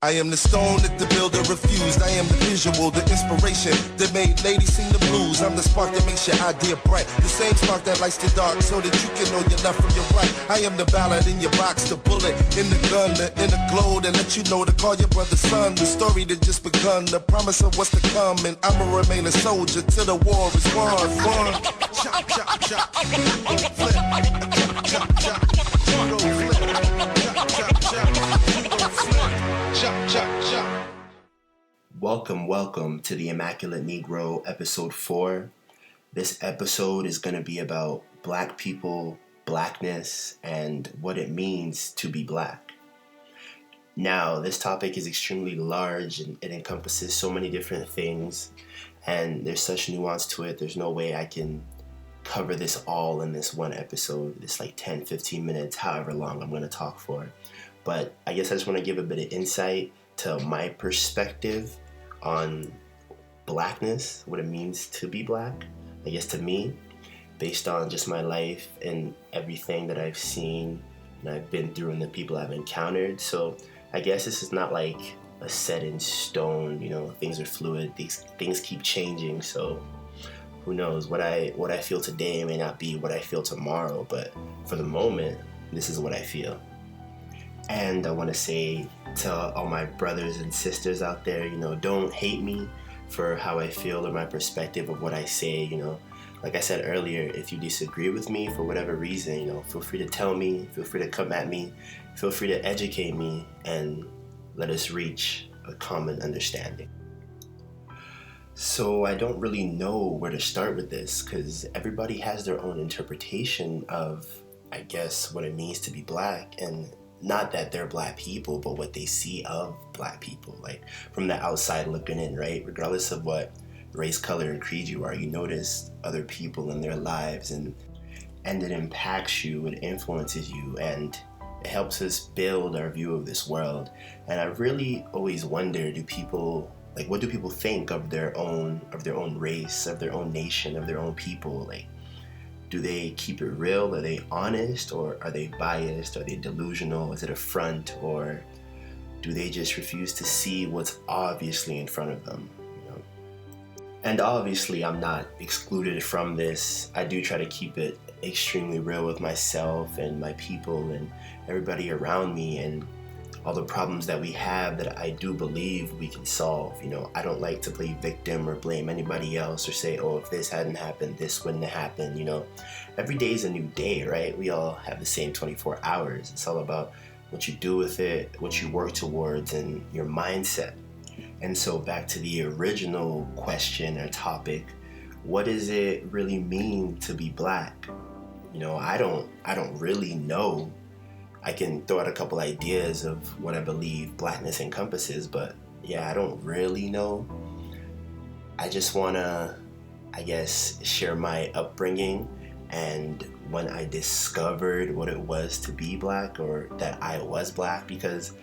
I am the stone that the builder refused. I am the visual, the inspiration that made ladies sing the blues. I'm the spark that makes your idea bright. The same spark that lights the dark so that you can know your left from your right. I am the ballad in your box, the bullet in the gun, the inner glow that let you know to call your brother son. The story that just begun, the promise of what's to come. And I'ma remain a soldier till the war is won. Chop, chop, chop. You gon' flip. Chop, chop, chop. You gon' flip. Chop, chop, chop. You gon' flip. Chop, chop, chop. Welcome to the Immaculate Negro, episode 4. This episode is going to be about Black people, Blackness, and what it means to be Black. Now, this topic is extremely large and it encompasses so many different things, and there's such nuance to it. There's no way I can cover this all in this one episode. It's like 10, 15 minutes, however long I'm going to talk for. But I guess I just want to give a bit of insight to my perspective on Blackness, what it means to be Black, I guess to me, based on just my life and everything that I've seen and I've been through and the people I've encountered. So I guess this is not like a set in stone, things are fluid, things keep changing. So who knows, what I feel today may not be what I feel tomorrow, but for the moment, this is what I feel. And I want to say to all my brothers and sisters out there, don't hate me for how I feel or my perspective of what I say. Like I said earlier, if you disagree with me for whatever reason, feel free to tell me, feel free to come at me, feel free to educate me, and let us reach a common understanding. So I don't really know where to start with this because everybody has their own interpretation of, I guess, what it means to be Black, and not that they're Black people, but what they see of Black people, like from the outside looking in, right? Regardless of what race, color, and creed you are, you notice other people in their lives, and it impacts you, it influences you, and it helps us build our view of this world. And I really always wonder, what do people think of their own race, of their own nation, of their own people? Like, do they keep it real? Are they honest, or are they biased? Are they delusional? Is it a front, or do they just refuse to see what's obviously in front of them? And obviously, I'm not excluded from this. I do try to keep it extremely real with myself and my people and everybody around me, and all the problems that we have that I do believe we can solve. I don't like to play victim or blame anybody else or say, oh, if this hadn't happened, this wouldn't have happened. Every day is a new day, right? We all have the same 24 hours. It's all about what you do with it, what you work towards, and your mindset. And so back to the original question or topic, what does it really mean to be Black? I don't really know. I can throw out a couple ideas of what I believe Blackness encompasses, but yeah, I don't really know. I just want to, share my upbringing and when I discovered what it was to be Black, or that I was Black, because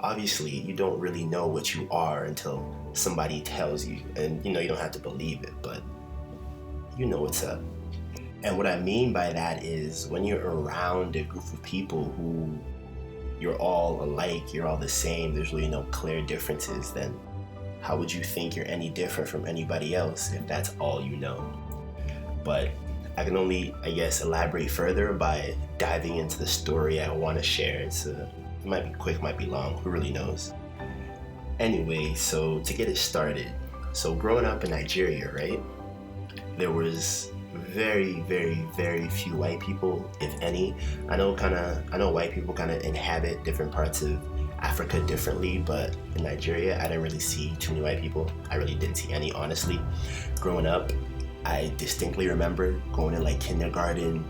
obviously you don't really know what you are until somebody tells you, and you don't have to believe it, but you know what's up. And what I mean by that is when you're around a group of people who you're all alike, you're all the same, there's really no clear differences, then how would you think you're any different from anybody else if that's all you know? But I can only, elaborate further by diving into the story I want to share. It might be quick, might be long, who really knows? Anyway, so to get it started, so growing up in Nigeria, right, there was very, very, very few white people, if any. I know white people kind of inhabit different parts of Africa differently, but in Nigeria, I didn't really see too many white people. I really didn't see any, honestly. Growing up, I distinctly remember going to like kindergarten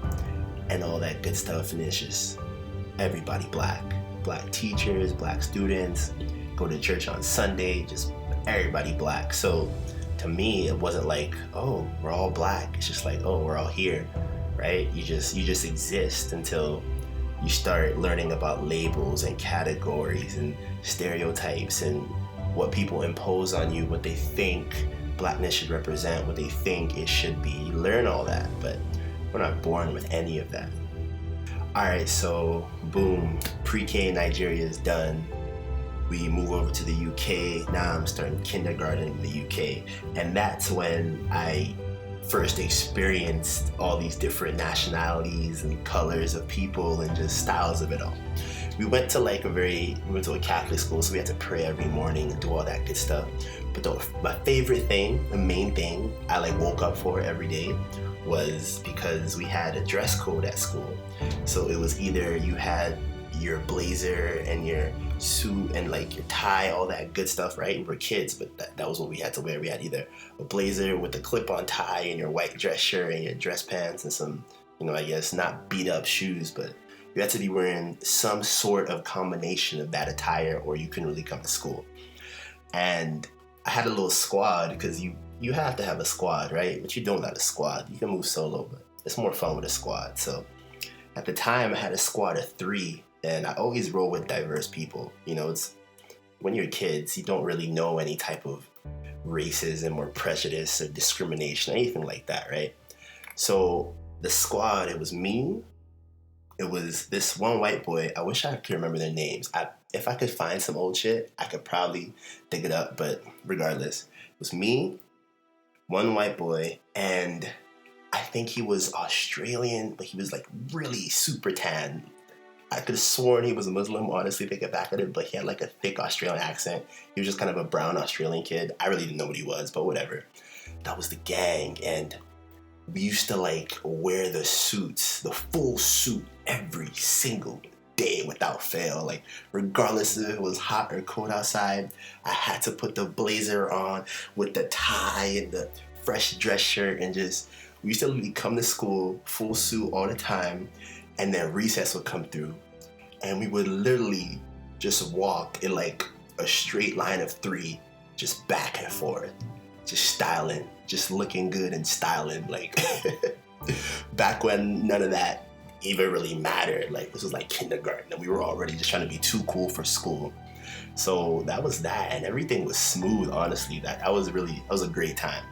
and all that good stuff, and it's just everybody Black teachers, Black students, go to church on Sunday, just everybody Black. So to me, it wasn't like, oh, we're all Black. It's just like, oh, we're all here, right? You just exist until you start learning about labels and categories and stereotypes and what people impose on you, what they think Blackness should represent, what they think it should be. You learn all that, but we're not born with any of that. All right, so boom, pre-K in Nigeria is done. We move over to the UK. Now I'm starting kindergarten in the UK. And that's when I first experienced all these different nationalities and colors of people and just styles of it all. We went to a Catholic school, so we had to pray every morning and do all that good stuff. But my favorite thing, the main thing I woke up for every day was because we had a dress code at school. So it was either you had your blazer and your suit and your tie, all that good stuff, right? We were kids, but that was what we had to wear. We had either a blazer with a clip-on tie and your white dress shirt and your dress pants and some, I guess not beat up shoes, but you had to be wearing some sort of combination of that attire or you couldn't really come to school. And I had a little squad because you have to have a squad, right? But you don't have a squad. You can move solo, but it's more fun with a squad. So at the time I had a squad of 3. And I always roll with diverse people. It's when you're kids, you don't really know any type of racism or prejudice or discrimination, anything like that, right? So the squad, it was me. It was this one white boy. I wish I could remember their names. If I could find some old shit, I could probably dig it up. But regardless, it was me, one white boy, and I think he was Australian, but he was really super tan. I could have sworn he was a Muslim, honestly, thinking back at it, but he had a thick Australian accent. He was just kind of a brown Australian kid. I really didn't know what he was, but whatever. That was the gang, and we used to wear the suits, the full suit, every single day without fail. Regardless if it was hot or cold outside, I had to put the blazer on with the tie and the fresh dress shirt, and we used to literally come to school full suit all the time. And then recess would come through and we would literally just walk in a straight line of 3, just back and forth, just styling, just looking good and styling. Back when none of that even really mattered. This was kindergarten and we were already just trying to be too cool for school. So that was that, and everything was smooth, honestly. That was a great time.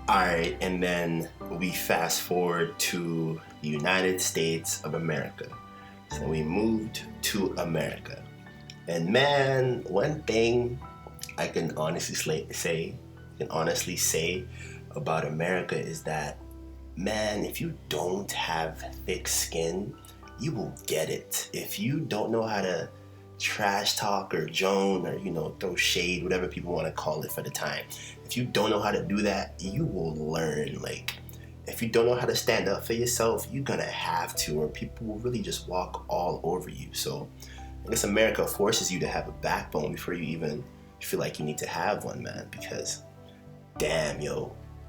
All right, and then we fast forward to the United States of America. So we moved to America. And man, one thing I can honestly say about America is that, man, if you don't have thick skin, you will get it. If you don't know how to trash talk or joan or throw shade, whatever people want to call it for the time, if you don't know how to do that, you will learn. If you don't know how to stand up for yourself, you're gonna have to, or people will really just walk all over you. So I guess America forces you to have a backbone before you even feel like you need to have one, man, because damn,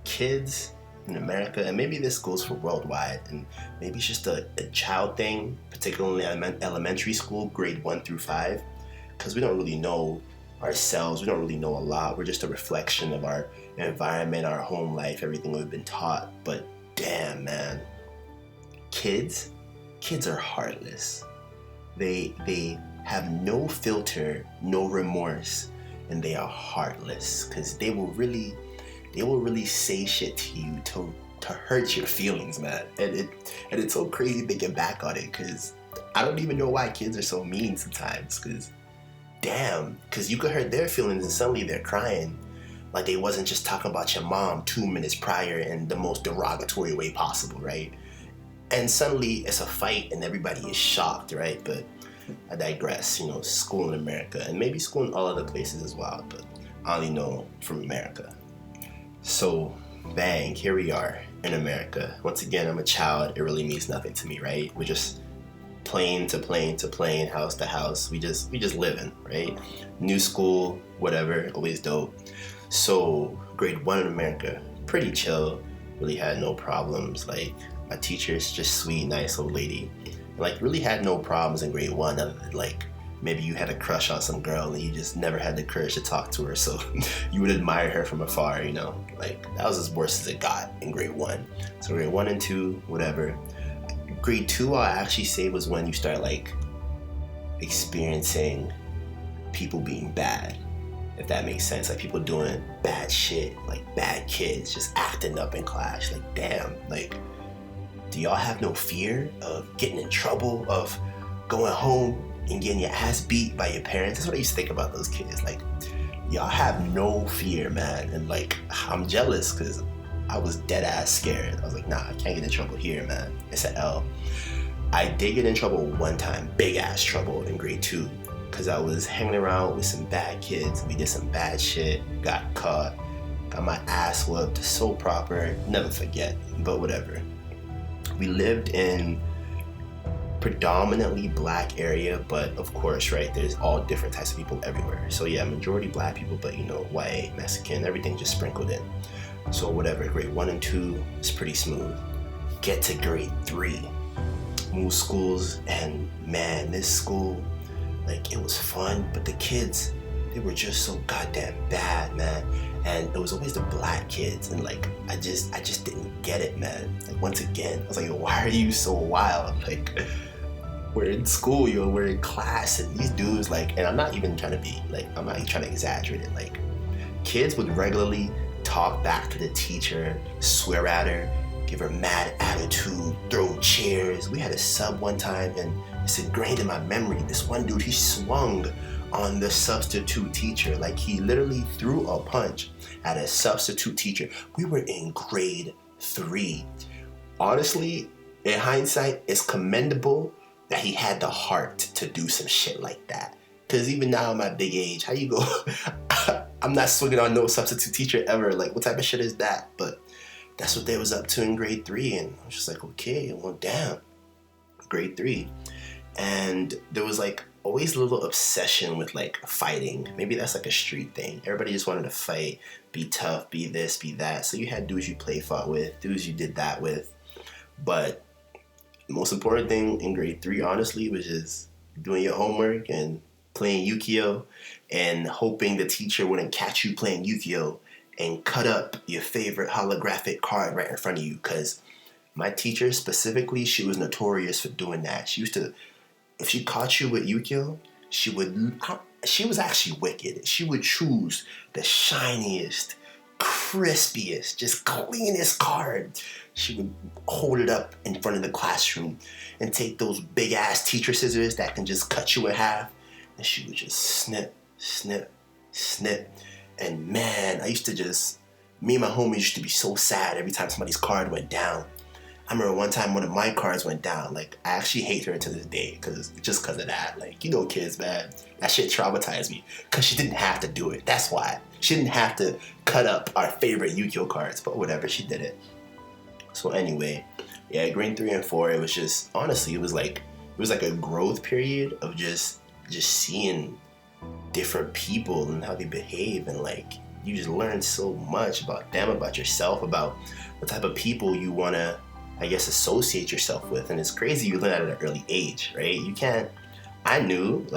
kids in America, and maybe this goes for worldwide, and maybe it's just a child thing, particularly elementary school, grade 1 through 5, because we don't really know ourselves. We don't really know a lot. We're just a reflection of our environment, our home life, everything we've been taught. But damn, man, kids are heartless. They have no filter, no remorse, and they are heartless because they will really say shit to you to hurt your feelings, man. And it's so crazy thinking back on it, because I don't even know why kids are so mean sometimes, because you could hurt their feelings and suddenly they're crying like they wasn't just talking about your mom 2 minutes prior in the most derogatory way possible, right? And suddenly it's a fight and everybody is shocked, right? But I digress. School in America, and maybe school in all other places as well, but I only know from America. So bang, here we are in America. Once again, I'm a child. It really means nothing to me, right? We're just plane to plane to plane, house to house. We just living, right? New school, whatever, always dope. So grade 1 in America, pretty chill. Really had no problems. My teacher's just sweet, nice old lady. Really had no problems in grade 1, other than maybe you had a crush on some girl and you just never had the courage to talk to her, so you would admire her from afar, that was as worse as it got in grade 1. So grade 1 and 2, whatever. Grade 2, I'll actually say, was when you start experiencing people being bad, if that makes sense. People doing bad shit, bad kids just acting up in class. Damn, do y'all have no fear of getting in trouble, of going home and getting your ass beat by your parents. That's what I used to think about those kids. Like, y'all have no fear, man. And like, I'm jealous because I was dead ass scared. I was like, nah, I can't get in trouble here, man. It's an L. I did get in trouble one time, big ass trouble in grade 2, because I was hanging around with some bad kids. We did some bad shit, got caught, got my ass whooped, so proper, never forget, but whatever. We lived in predominantly black area, but of course, right, there's all different types of people everywhere. So yeah, majority black people, but you know, white, Mexican, everything just sprinkled in. So whatever, grade 1 and 2 is pretty smooth. Get to grade 3, move schools, and man, this school, like, it was fun, but the kids, they were just so goddamn bad, man. And it was always the black kids, and like, I just didn't get it, man. Like, once again, I was like, why are you so wild? Like, we're in school, yo, we're in class, and these dudes, like, and I'm not even trying to be, like, I'm not even trying to exaggerate it, like, kids would regularly talk back to the teacher, swear at her, give her mad attitude, throw chairs. We had a sub one time, and it's ingrained in my memory. This one dude, he swung on the substitute teacher. Like, he literally threw a punch at a substitute teacher. We were in grade 3. Honestly, in hindsight, it's commendable that he had the heart to do some shit like that. Because even now in my big age, how you go, I'm not swinging on no substitute teacher ever. Like, what type of shit is that? But that's what they was up to in grade 3. And I was just like, okay, well, damn, grade 3. And there was like always a little obsession with like fighting. Maybe that's like a street thing. Everybody just wanted to fight, be tough, be this, be that. So you had dudes you fought with, dudes you did that with. But the most important thing in grade 3, honestly, was just doing your homework and playing Yu-Gi-Oh! And hoping the teacher wouldn't catch you playing Yu-Gi-Oh! And cut up your favorite holographic card right in front of you. Because my teacher specifically, she was notorious for doing that. She used to, if she caught you with Yu-Gi-Oh!, she was actually wicked. She would choose the shiniest, crispiest, just cleanest card. She would hold it up in front of the classroom and take those big ass teacher scissors that can just cut you in half. And she would just snip, snip, snip. And man, me and my homies used to be so sad every time somebody's card went down. I remember one time one of my cards went down. Like, I actually hate her to this day just because of that. Like, you know, kids, man, that shit traumatized me because she didn't have to do it. That's why. She didn't have to cut up our favorite Yu-Gi-Oh cards, but whatever, she did it. So anyway, yeah, grade 3 and 4, it was just, honestly, it was like a growth period of just seeing different people and how they behave, and like, you just learn so much about them, about yourself, about what type of people you want to, I guess, associate yourself with. And it's crazy, you learn that at an early age, right? I knew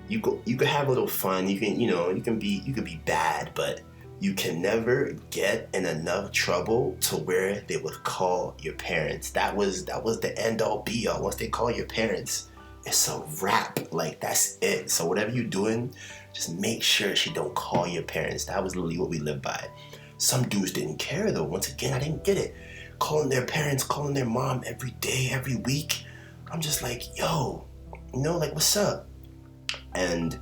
you could have a little fun, you could be bad, but you can never get in enough trouble to where they would call your parents. That was the end all be all. Once they call your parents, it's a wrap. Like, that's it. So whatever you're doing, just make sure she don't call your parents. That was literally what we lived by. Some dudes didn't care though. Once again, I didn't get it. Calling their parents, calling their mom every day, every week. I'm just like, yo, like, what's up? And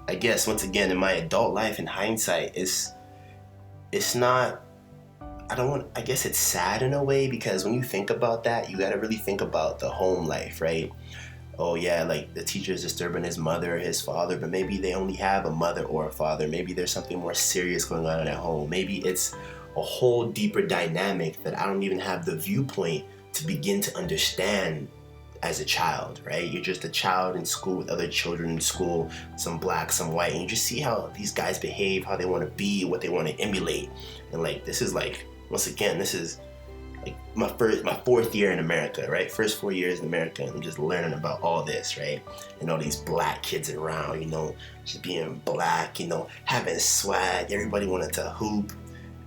I guess once again in my adult life, in hindsight, it's not, I guess it's sad in a way, because when you think about that, you gotta really think about the home life, right? Oh yeah, like, the teacher's disturbing his mother or his father, but maybe they only have a mother or a father. Maybe there's something more serious going on at home. Maybe it's a whole deeper dynamic that I don't even have the viewpoint to begin to understand as a child, right? You're just a child in school with other children in school, some black, some white, and you just see how these guys behave, how they want to be, what they want to emulate. And like, this is like, once again, this is like my 4th year in America, right? First 4 years in America, and I'm just learning about all this, right? And all these black kids around, just being black, having swag. Everybody wanted to hoop.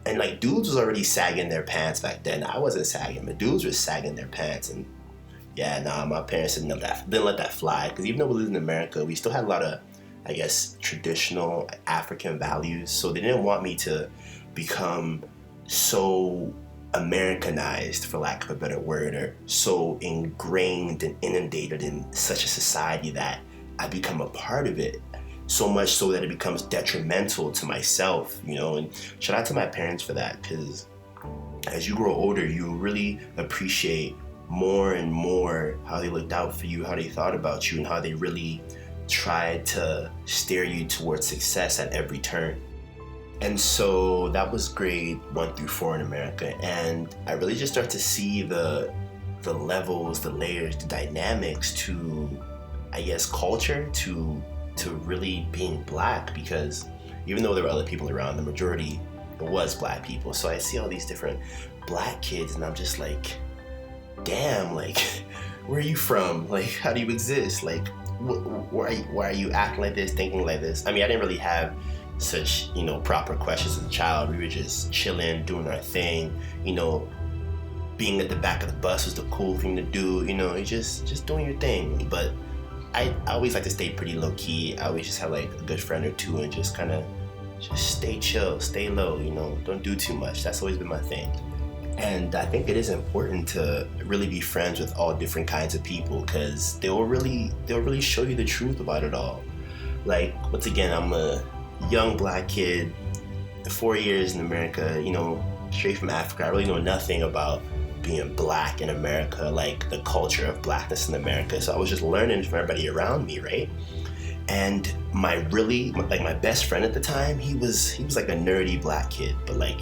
And like, dudes was already sagging their pants back then. I wasn't sagging, but dudes were sagging their pants. And yeah, my parents didn't let that fly. Because even though we lived in America, we still had a lot of, I guess, traditional African values. So they didn't want me to become so Americanized, for lack of a better word, or so ingrained and inundated in such a society that I become a part of it. So much so that it becomes detrimental to myself, and shout out to my parents for that, because as you grow older, you really appreciate more and more how they looked out for you, how they thought about you, and how they really tried to steer you towards success at every turn. And so that was grade 1 through 4 in America, and I really just start to see the levels, the layers, the dynamics to, I guess, culture, to really being Black, because even though there were other people around, the majority was Black people. So I see all these different Black kids, and I'm just like, damn, like, where are you from? Like, how do you exist? Like, why are you acting like this, thinking like this? I mean, I didn't really have such, proper questions as a child. We were just chilling, doing our thing, being at the back of the bus was the cool thing to do, just doing your thing. But I always like to stay pretty low key. I always just have like a good friend or two and just kind of just stay chill, stay low, don't do too much. That's always been my thing. And I think it is important to really be friends with all different kinds of people, because they'll really show you the truth about it all. Like, once again, I'm a young Black kid, 4 years in America, straight from Africa. I really know nothing about being Black in America, like the culture of Blackness in America. So I was just learning from everybody around me, right? And my best friend at the time, he was like a nerdy Black kid, but like,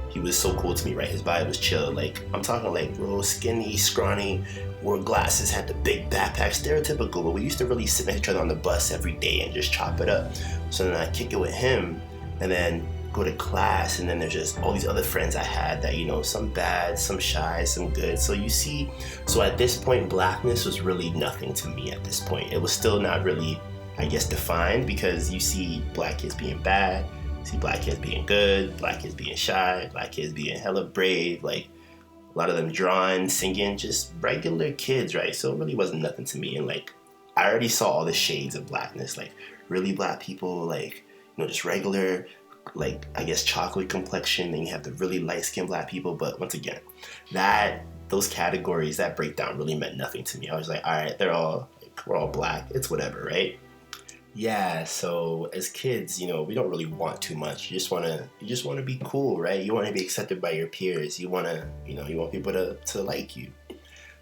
he was so cool to me, right? His vibe was chill. Like, I'm talking like real skinny, scrawny, wore glasses, had the big backpack, stereotypical, but we used to really sit next to each other on the bus every day and just chop it up. So then I kick it with him and then go to class, and then there's just all these other friends I had that, some bad, some shy, some good. So at this point, Blackness was really nothing to me at this point. It was still not really, I guess, defined, because you see Black kids being bad, you see Black kids being good, Black kids being shy, Black kids being hella brave, like a lot of them drawing, singing, just regular kids, right? So it really wasn't nothing to me. And like, I already saw all the shades of Blackness, like really Black people, like, just regular, like, I guess, chocolate complexion, then you have the really light-skinned Black people. But once again, those categories, that breakdown really meant nothing to me. I was like, all right, we're all Black, it's whatever, right? Yeah, so as kids, we don't really want too much. You just want to be cool, right? You want to be accepted by your peers. You want people to like you.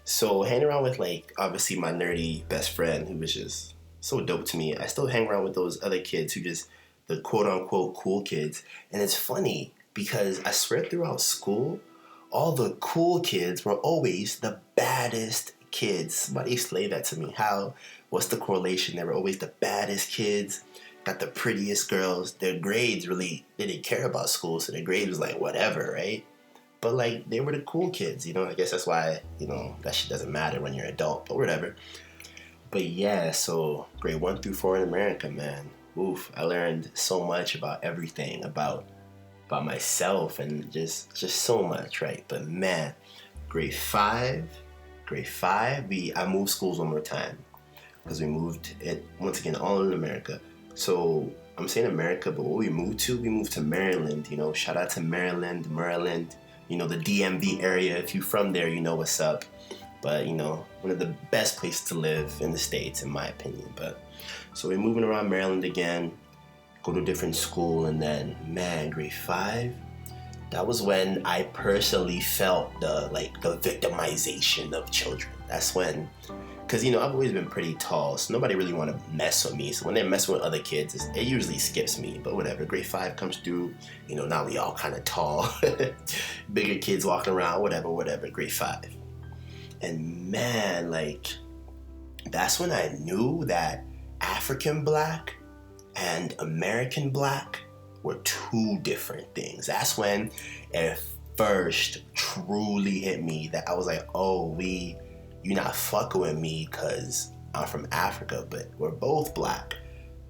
So hanging around with, like, obviously my nerdy best friend, who was just so dope to me. I still hang around with those other kids who just, the quote-unquote cool kids. And it's funny, because I swear throughout school, all the cool kids were always the baddest kids. Somebody explain that to me. What's the correlation? They were always the baddest kids, got the prettiest girls. Their grades really, they didn't care about school, so their grade was like whatever, right? But like, they were the cool kids, I guess that's why, that shit doesn't matter when you're an adult, but whatever. But yeah, so grade 1 through 4 in America, man. Oof, I learned so much about everything, about myself, and just so much, right? But man, grade 5, I moved schools one more time, because we moved it, once again, all in America. So I'm saying America, but what we moved to Maryland, shout out to Maryland, the DMV area. If you're from there, you know what's up. But, one of the best places to live in the States, in my opinion. But so we're moving around Maryland again, go to a different school, and then, man, grade 5, that was when I personally felt the victimization of children. That's when, because, I've always been pretty tall, so nobody really want to mess with me. So when they're messing with other kids, it usually skips me. But whatever, grade 5 comes through, now we all kind of tall. Bigger kids walking around, whatever, grade 5. And man, like, that's when I knew that African Black and American Black were two different things. That's when it first truly hit me that I was like, oh, you're not fucking with me because I'm from Africa, but we're both Black.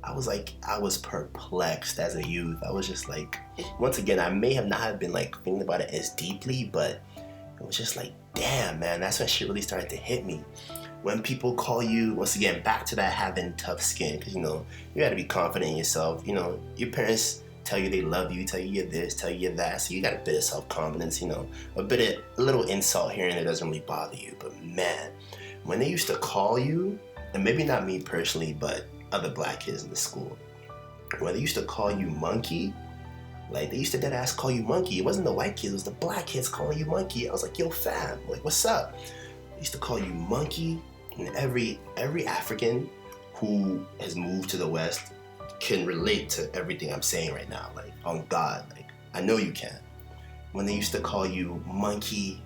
I was perplexed as a youth. I was just like, once again, I may have not have been like thinking about it as deeply, but it was just like, damn, man, that's when shit really started to hit me. When people call you, once again, back to that having tough skin, because, you got to be confident in yourself. Your parents tell you they love you, tell you you're this, tell you you're that. So you got a bit of self-confidence, a little insult here and there doesn't really bother you. But man, when they used to call you, and maybe not me personally, but other black kids in the school, when they used to call you monkey, like they used to dead ass call you monkey. It wasn't the white kids, it was the black kids calling you monkey. I was like, yo fam, like what's up? They used to call you monkey, and every African who has moved to the West can relate to everything I'm saying right now. Like, on God, like I know you can. When they used to call you monkey,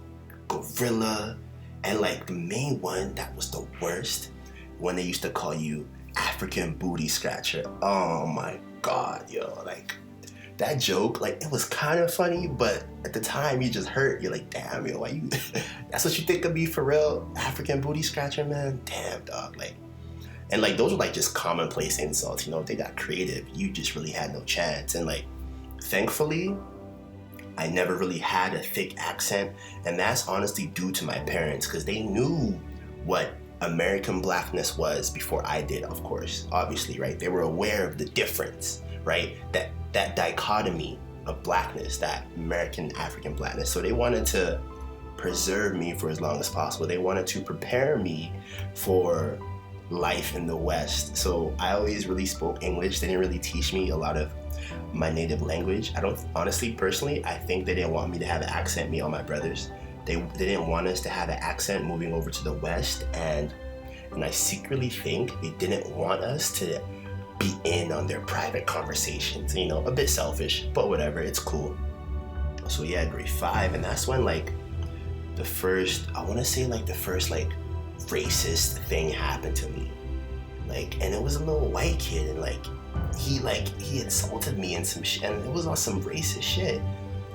gorilla, and like the main one that was the worst, when they used to call you African booty scratcher. Oh my God, yo, like that joke, like it was kind of funny, but at the time you just hurt. You're like, damn, yo, why you? That's what you think of me for real, African booty scratcher, man? Damn, dog, like. And like those were like just commonplace insults, if they got creative, you just really had no chance. And like, thankfully, I never really had a thick accent, and that's honestly due to my parents, because they knew what American blackness was before I did, of course, obviously, right? They were aware of the difference, right? That dichotomy of blackness, that American African blackness. So they wanted to preserve me for as long as possible. They wanted to prepare me for life in the West. So I always really spoke English. They didn't really teach me a lot of my native language. Personally, I think they didn't want me to have an accent, me or my brothers. They didn't want us to have an accent moving over to the West, and I secretly think they didn't want us to be in on their private conversations, a bit selfish, but whatever, it's cool. So yeah, grade 5, and that's when the first racist thing happened to me. And it was a little white kid, and he insulted me and some shit, and it was on some racist shit.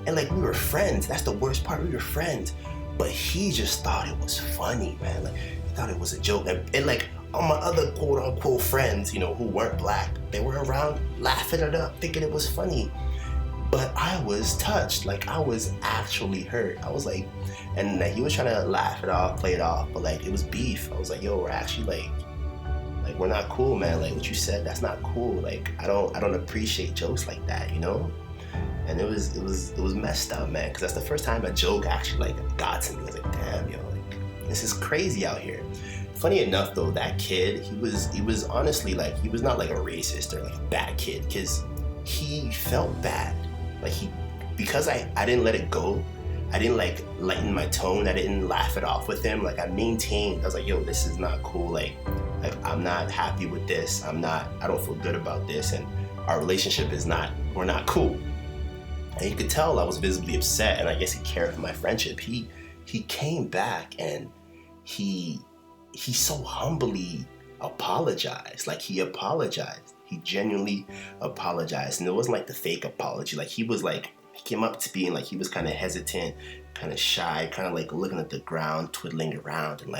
And we were friends. That's the worst part. We were friends. But he just thought it was funny, man. He thought it was a joke. And all my other quote unquote friends, who weren't black, they were around laughing it up, thinking it was funny. But I was touched. I was actually hurt. I was and he was trying to laugh it off, play it off, but it was beef. I was like, yo, we're actually we're not cool, man. What you said, that's not cool. I don't appreciate jokes like that, And it was messed up, man, because that's the first time a joke actually got to me. I was like, damn, yo, this is crazy out here. Funny enough though, that kid, he was honestly he was not a racist or a bad kid, because he felt bad. Because I didn't let it go, I didn't lighten my tone, I didn't laugh it off with him. I maintained, I was like, yo, this is not cool. I'm not happy with this. I don't feel good about this, and our relationship we're not cool. And you could tell I was visibly upset, and I guess he cared for my friendship. He came back, and he so humbly apologized. He apologized. He genuinely apologized. And it wasn't the fake apology. He was he came up to being he was kind of hesitant, kind of shy, kind of looking at the ground, twiddling around, and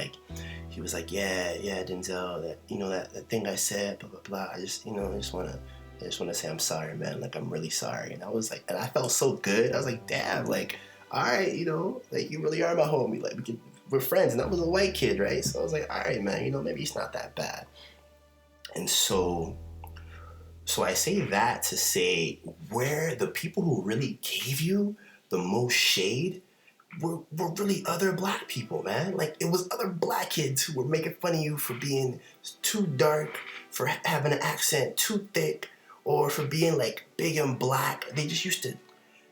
he was yeah, Denzel, that thing I said, blah, blah, blah. I just want to say I'm sorry, man. I'm really sorry. And I was and I felt so good. I was damn, all right, you really are my homie. We're friends. And that was a white kid, right? So I was all right, man, maybe it's not that bad. And so I say that to say, where the people who really gave you the most shade were really other black people, man. It was other black kids who were making fun of you for being too dark, for having an accent too thick, or for being big and black. They just used to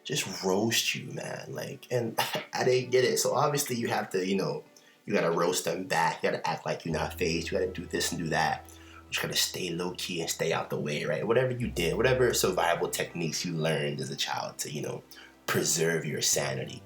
just roast you, man. And I didn't get it. So obviously you have to, you gotta roast them back. You gotta act like you're not fazed. You gotta do this and do that. You just gotta stay low key and stay out the way, right? Whatever you did, whatever survival techniques you learned as a child to, preserve your sanity.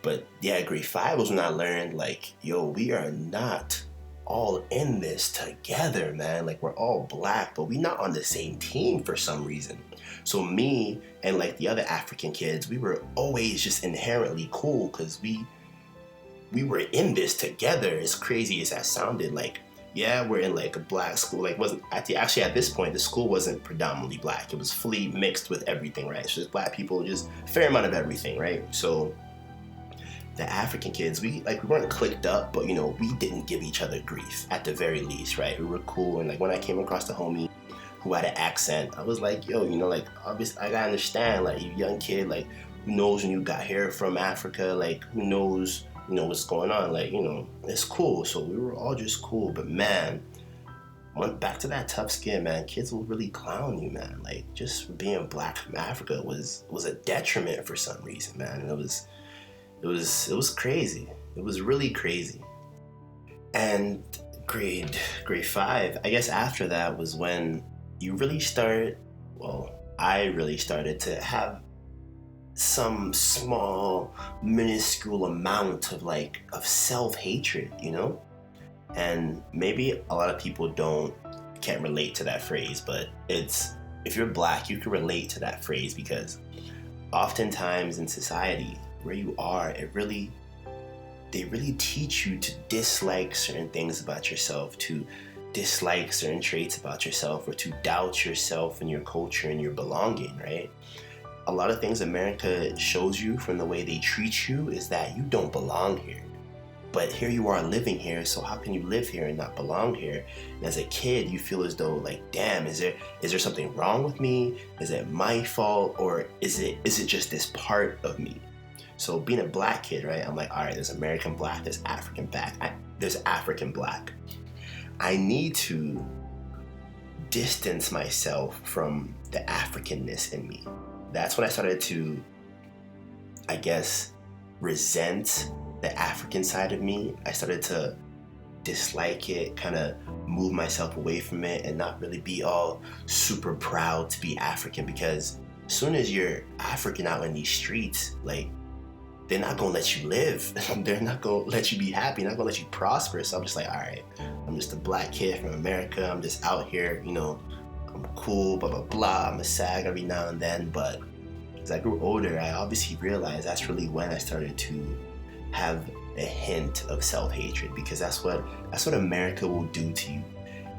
But yeah, grade 5 was when I learned yo, we are not all in this together, man. We're all black, but we not on the same team for some reason. So me and the other African kids, we were always just inherently cool because we were in this together. As crazy as that sounded, yeah, we're in a black school. Wasn't actually at this point the school wasn't predominantly black. It was fully mixed with everything, right? So there's black people, just a fair amount of everything, right? So the African kids, we weren't clicked up, but we didn't give each other grief at the very least, right? We were cool, and when I came across the homie who had an accent. I was like, yo, like, obviously, I gotta understand, like, you young kid, like, who knows when you got here from Africa, like, who knows, what's going on, like, it's cool. So we were all just cool, but man, went back to that tough skin, man. Kids will really clown you, man. Like, just being black from Africa was a detriment for some reason, man. And it was crazy. It was really crazy. And grade 5, I guess after that was when you really start, I really started to have some small, minuscule amount of self-hatred, And maybe a lot of people can't relate to that phrase, but if you're black, you can relate to that phrase, because oftentimes in society where you are, they really teach you to dislike certain things about yourself, to dislike certain traits about yourself, or to doubt yourself and your culture and your belonging, right? A lot of things America shows you from the way they treat you is that you don't belong here. But here you are living here, so how can you live here and not belong here? And as a kid, you feel as though, like, damn, is there something wrong with me? Is it my fault? Or is it just this part of me? So being a black kid, right, I'm like, all right, there's American black, there's African black, there's African black. I need to distance myself from the Africanness in me. That's when I started to, I guess, resent the African side of me. I started to dislike it, kind of move myself away from it, and not really be all super proud to be African, because as soon as you're African out in these streets, like, they're not gonna let you live. They're not gonna let you be happy, not gonna let you prosper. So I'm just like, all right, I'm just a black kid from America. I'm just out here, I'm cool, blah, blah, blah. I'm a sag every now and then. But as I grew older, I obviously realized that's really when I started to have a hint of self-hatred, because that's what America will do to you.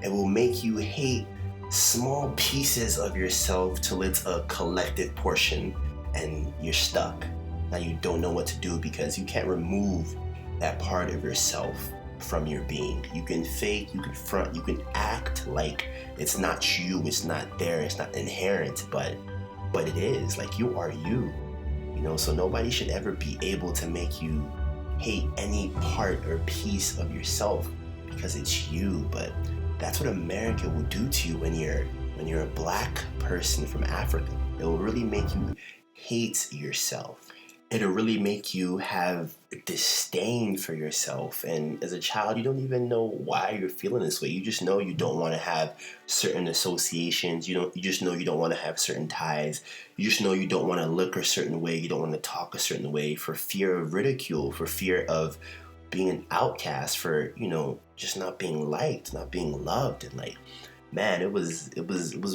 It will make you hate small pieces of yourself till it's a collective portion and you're stuck. Now you don't know what to do, because you can't remove that part of yourself from your being. You can fake, you can front, you can act like it's not you, it's not there, it's not inherent, but it is. Like, you are you, so nobody should ever be able to make you hate any part or piece of yourself, because it's you. But that's what America will do to you when you're a black person from Africa. It will really make you hate yourself. It'll really make you have disdain for yourself. And as a child, you don't even know why you're feeling this way. You just know you don't want to have certain associations. You just know you don't want to have certain ties. You just know you don't want to look a certain way. You don't want to talk a certain way, for fear of ridicule, for fear of being an outcast, for, just not being liked, not being loved. And like, man, it was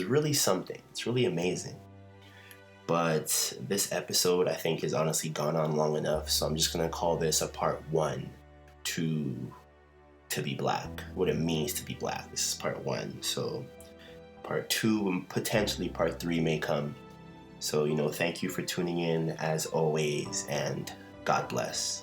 really something. It's really amazing. But this episode, I think, has honestly gone on long enough, so I'm just going to call this a part 1 to be black, what it means to be black. This is part 1, so part 2 and potentially part 3 may come. So, thank you for tuning in as always, and God bless.